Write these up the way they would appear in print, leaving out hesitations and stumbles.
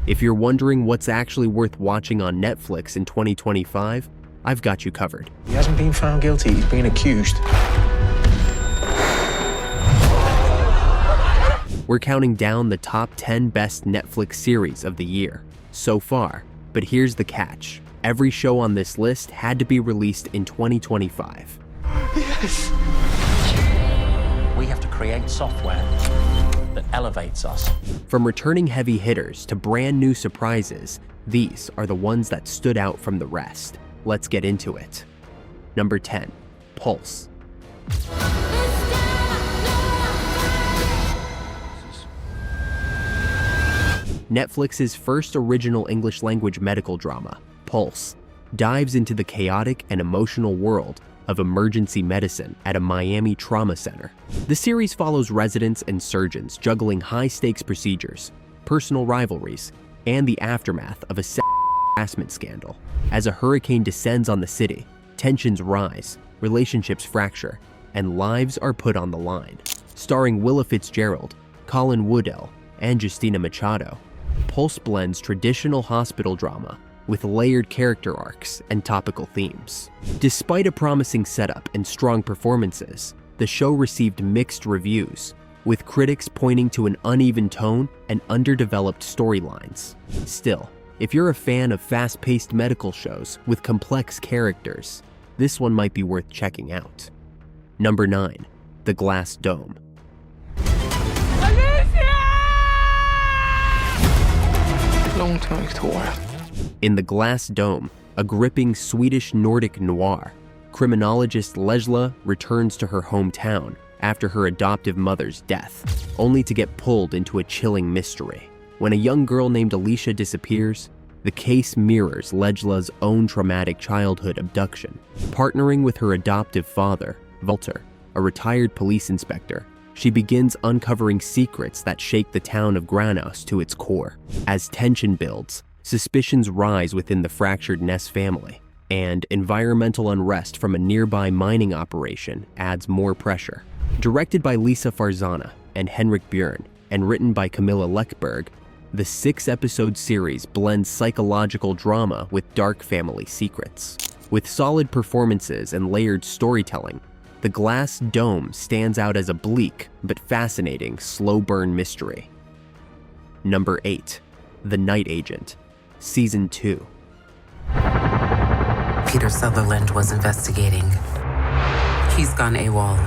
If you're wondering what's actually worth watching on Netflix in 2025, I've got you covered. He hasn't been found guilty, he's been accused. We're counting down the top 10 best Netflix series of the year so far, but here's the catch. Every show on this list had to be released in 2025. Yes! We have to create software that elevates us. From returning heavy hitters to brand new surprises, these are the ones that stood out from the rest. Let's get into it. Number 10, Pulse. Netflix's first original English-language medical drama, Pulse, dives into the chaotic and emotional world of emergency medicine at a Miami trauma center. The series follows residents and surgeons juggling high-stakes procedures, personal rivalries, and the aftermath of a harassment scandal. As a hurricane descends on the city, tensions rise, relationships fracture, and lives are put on the line. Starring Willa Fitzgerald, Colin Woodell, and Justina Machado, Pulse blends traditional hospital drama with layered character arcs and topical themes. Despite a promising setup and strong performances, the show received mixed reviews, with critics pointing to an uneven tone and underdeveloped storylines. Still, if you're a fan of fast-paced medical shows with complex characters, this one might be worth checking out. Number 9, The Glass Dome. Long time story. In The Glass Dome, a gripping Swedish Nordic noir, criminologist Lesla returns to her hometown after her adoptive mother's death, only to get pulled into a chilling mystery. When a young girl named Alicia disappears, the case mirrors Lesla's own traumatic childhood abduction. Partnering with her adoptive father, Walter, a retired police inspector, she begins uncovering secrets that shake the town of Granos to its core. As tension builds, suspicions rise within the fractured Ness family, and environmental unrest from a nearby mining operation adds more pressure. Directed by Lisa Farzana and Henrik Björn, and written by Camilla Läckberg, the 6-episode series blends psychological drama with dark family secrets. With solid performances and layered storytelling, The Glass Dome stands out as a bleak but fascinating slow-burn mystery. Number 8, The Night Agent, Season 2. Peter Sutherland was investigating. He's gone AWOL.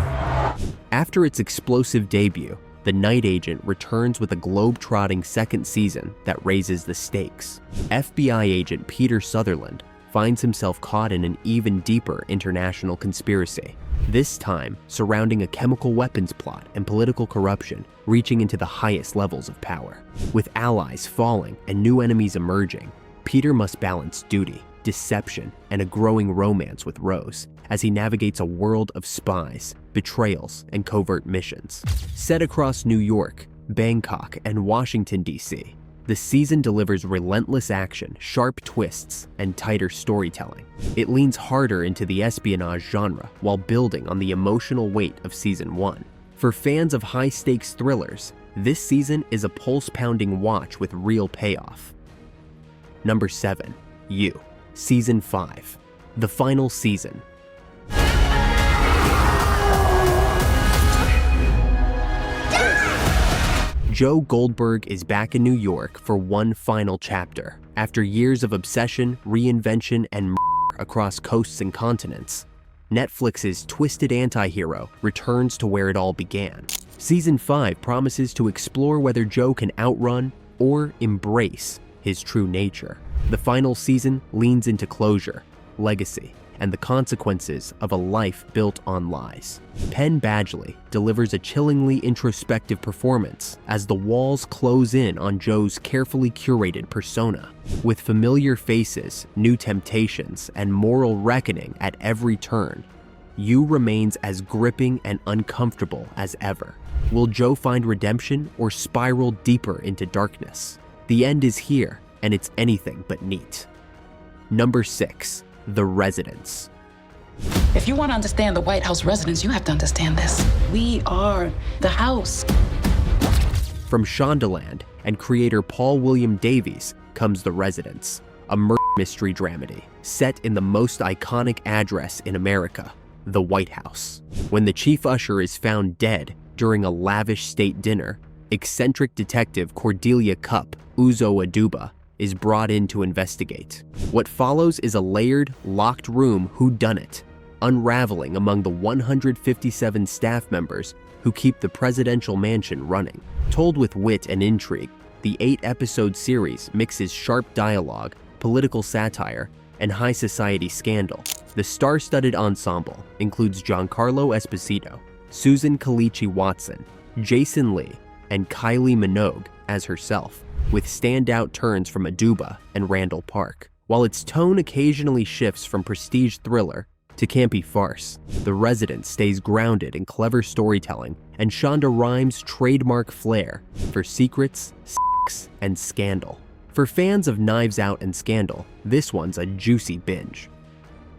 After its explosive debut, The Night Agent returns with a globe-trotting second season that raises the stakes. FBI agent Peter Sutherland finds himself caught in an even deeper international conspiracy, this time surrounding a chemical weapons plot and political corruption reaching into the highest levels of power. With allies falling and new enemies emerging, Peter must balance duty, deception, and a growing romance with Rose as he navigates a world of spies, betrayals, and covert missions. Set across New York, Bangkok, and Washington, D.C., the season delivers relentless action, sharp twists, and tighter storytelling. It leans harder into the espionage genre while building on the emotional weight of Season 1. For fans of high-stakes thrillers, this season is a pulse-pounding watch with real payoff. Number 7, You, Season 5, the final season. Joe Goldberg is back in New York for one final chapter. After years of obsession, reinvention, and across coasts and continents, Netflix's twisted anti-hero returns to where it all began. Season 5 promises to explore whether Joe can outrun or embrace his true nature. The final season leans into closure, legacy, and the consequences of a life built on lies. Penn Badgley delivers a chillingly introspective performance as the walls close in on Joe's carefully curated persona. With familiar faces, new temptations, and moral reckoning at every turn, You remains as gripping and uncomfortable as ever. Will Joe find redemption or spiral deeper into darkness? The end is here, and it's anything but neat. Number 6, The Residence. If you want to understand the White House residents, you have to understand this. We are the house. From Shondaland and creator Paul William Davies comes The Residence, a murder mystery dramedy set in the most iconic address in America, the White House. When the chief usher is found dead during a lavish state dinner, eccentric detective Cordelia Cupp Uzo Aduba is brought in to investigate. What follows is a layered, locked room whodunit, unraveling among the 157 staff members who keep the presidential mansion running. Told with wit and intrigue, the 8-episode series mixes sharp dialogue, political satire, and high society scandal. The star-studded ensemble includes Giancarlo Esposito, Susan Kalichi Watson, Jason Lee, and Kylie Minogue as herself, with standout turns from Aduba and Randall Park. While its tone occasionally shifts from prestige thriller to campy farce, The Residence stays grounded in clever storytelling and Shonda Rhimes' trademark flair for secrets, sex, and scandal. For fans of Knives Out and Scandal, this one's a juicy binge.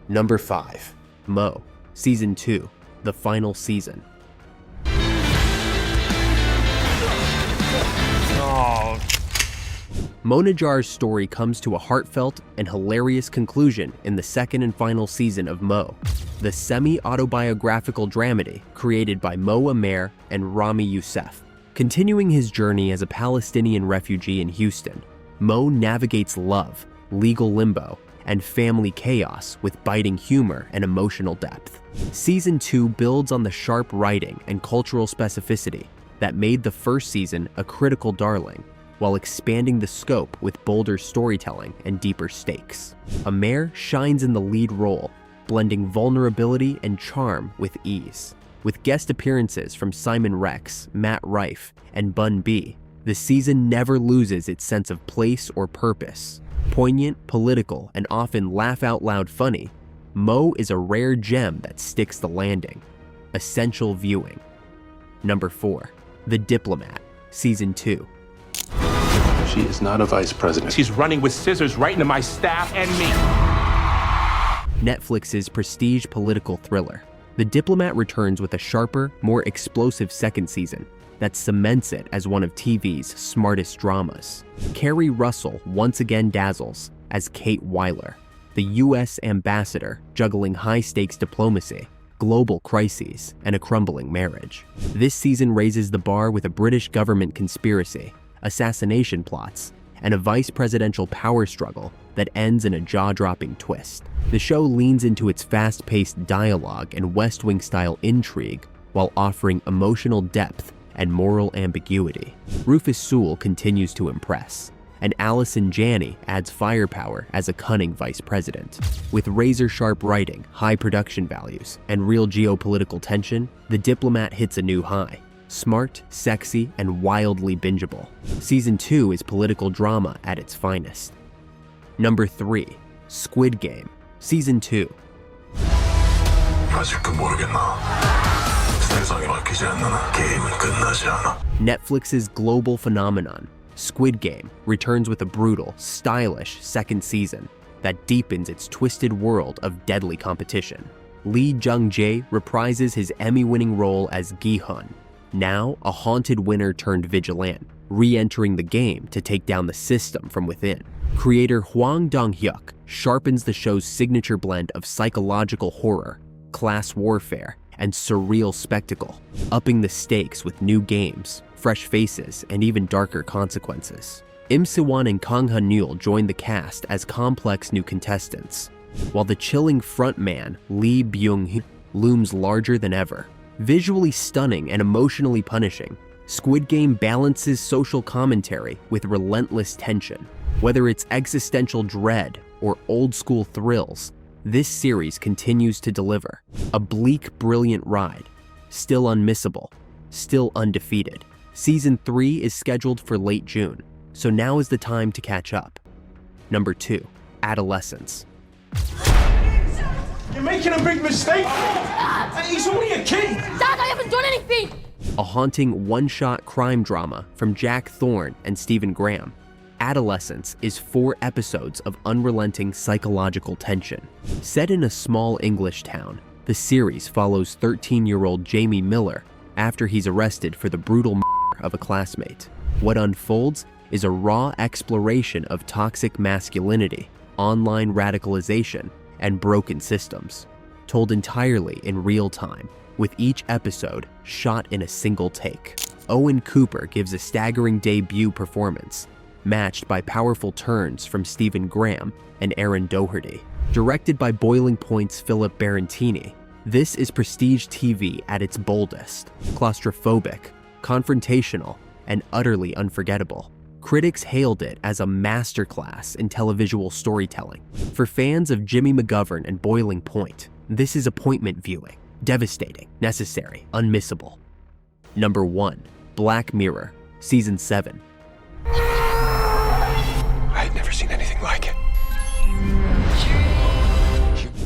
Number 5. Mo, Season 2, the final season. Mona Jar's story comes to a heartfelt and hilarious conclusion in the second and final season of Mo, the semi-autobiographical dramedy created by Mo Amer and Rami Youssef. Continuing his journey as a Palestinian refugee in Houston, Mo navigates love, legal limbo, and family chaos with biting humor and emotional depth. Season 2 builds on the sharp writing and cultural specificity that made the first season a critical darling, while expanding the scope with bolder storytelling and deeper stakes. Amer shines in the lead role, blending vulnerability and charm with ease. With guest appearances from Simon Rex, Matt Rife, and Bun B, the season never loses its sense of place or purpose. Poignant, political, and often laugh-out-loud funny, Mo is a rare gem that sticks the landing. Essential viewing. Number 4. The Diplomat, Season 2. She is not a vice president. She's running with scissors right into my staff and me. Netflix's prestige political thriller. The Diplomat returns with a sharper, more explosive second season that cements it as one of TV's smartest dramas. Kerry Russell once again dazzles as Kate Weiler, the U.S. ambassador juggling high-stakes diplomacy, global crises, and a crumbling marriage. This season raises the bar with a British government conspiracy, assassination plots, and a vice presidential power struggle that ends in a jaw-dropping twist. The show leans into its fast-paced dialogue and West Wing-style intrigue while offering emotional depth and moral ambiguity. Rufus Sewell continues to impress, and Allison Janney adds firepower as a cunning vice president. With razor-sharp writing, high production values, and real geopolitical tension, The Diplomat hits a new high. Smart, sexy, and wildly bingeable. Season 2 is political drama at its finest. Number 3. Squid Game, Season 2. Netflix's global phenomenon, Squid Game, returns with a brutal, stylish second season that deepens its twisted world of deadly competition. Lee Jung-jae reprises his Emmy-winning role as Gi-hun, now a haunted winner turned vigilante, re-entering the game to take down the system from within. Creator Hwang Dong-hyuk sharpens the show's signature blend of psychological horror, class warfare, and surreal spectacle, upping the stakes with new games, fresh faces, and even darker consequences. Im Si-won and Kang Han-neul join the cast as complex new contestants, while the chilling frontman Lee Byung-hun looms larger than ever. Visually stunning and emotionally punishing, Squid Game balances social commentary with relentless tension. Whether it's existential dread or old-school thrills, this series continues to deliver. A bleak, brilliant ride, still unmissable, still undefeated. Season 3 is scheduled for late June, so now is the time to catch up. Number 2. Adolescence. You're making a big mistake. He's only a kid. Dad, I haven't done anything! A haunting one-shot crime drama from Jack Thorne and Stephen Graham. Adolescence is 4 episodes of unrelenting psychological tension. Set in a small English town, the series follows 13-year-old Jamie Miller after he's arrested for the brutal murder of a classmate. What unfolds is a raw exploration of toxic masculinity, online radicalization, and broken systems, told entirely in real time, with each episode shot in a single take. Owen Cooper gives a staggering debut performance, matched by powerful turns from Stephen Graham and Aaron Doherty. Directed by Boiling Point's Philip Barantini, this is prestige TV at its boldest, claustrophobic, confrontational, and utterly unforgettable. Critics hailed it as a masterclass in televisual storytelling. For fans of Jimmy McGovern and Boiling Point, this is appointment viewing. Devastating, necessary, unmissable. Number 1. Black Mirror, Season 7. I had never seen anything like it.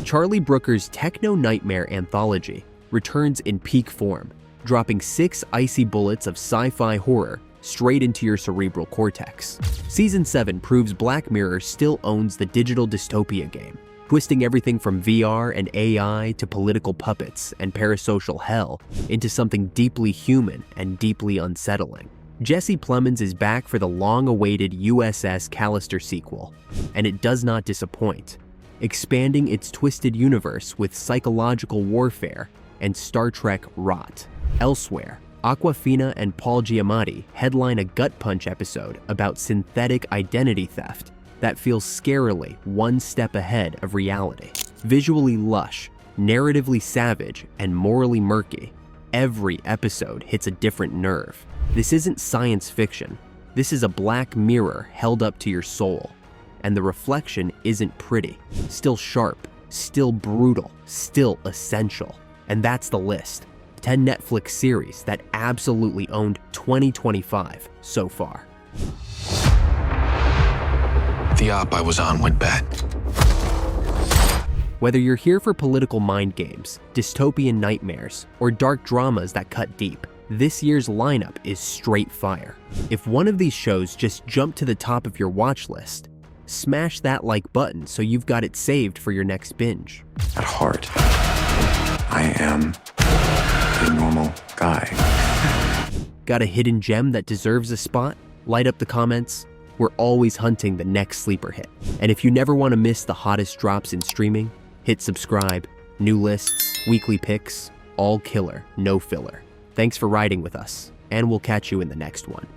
Charlie Brooker's techno-nightmare anthology returns in peak form, dropping 6 icy bullets of sci-fi horror straight into your cerebral cortex. Season 7 proves Black Mirror still owns the digital dystopia game, twisting everything from VR and AI to political puppets and parasocial hell into something deeply human and deeply unsettling. Jesse Plemons is back for the long-awaited USS Callister sequel, and it does not disappoint, expanding its twisted universe with psychological warfare and Star Trek rot. Elsewhere, Awkwafina and Paul Giamatti headline a gut punch episode about synthetic identity theft that feels scarily one step ahead of reality. Visually lush, narratively savage, and morally murky, every episode hits a different nerve. This isn't science fiction. This is a Black Mirror held up to your soul. And the reflection isn't pretty, still sharp, still brutal, still essential. And that's the list. 10 Netflix series that absolutely owned 2025 so far. The op I was on went bad. Whether you're here for political mind games, dystopian nightmares, or dark dramas that cut deep, this year's lineup is straight fire. If one of these shows just jumped to the top of your watch list, smash that like button so you've got it saved for your next binge. At heart, I am a normal guy. Got a hidden gem that deserves a spot? Light up the comments. We're always hunting the next sleeper hit. And if you never want to miss the hottest drops in streaming, hit subscribe. New lists, weekly picks, all killer, no filler. Thanks for riding with us, and we'll catch you in the next one.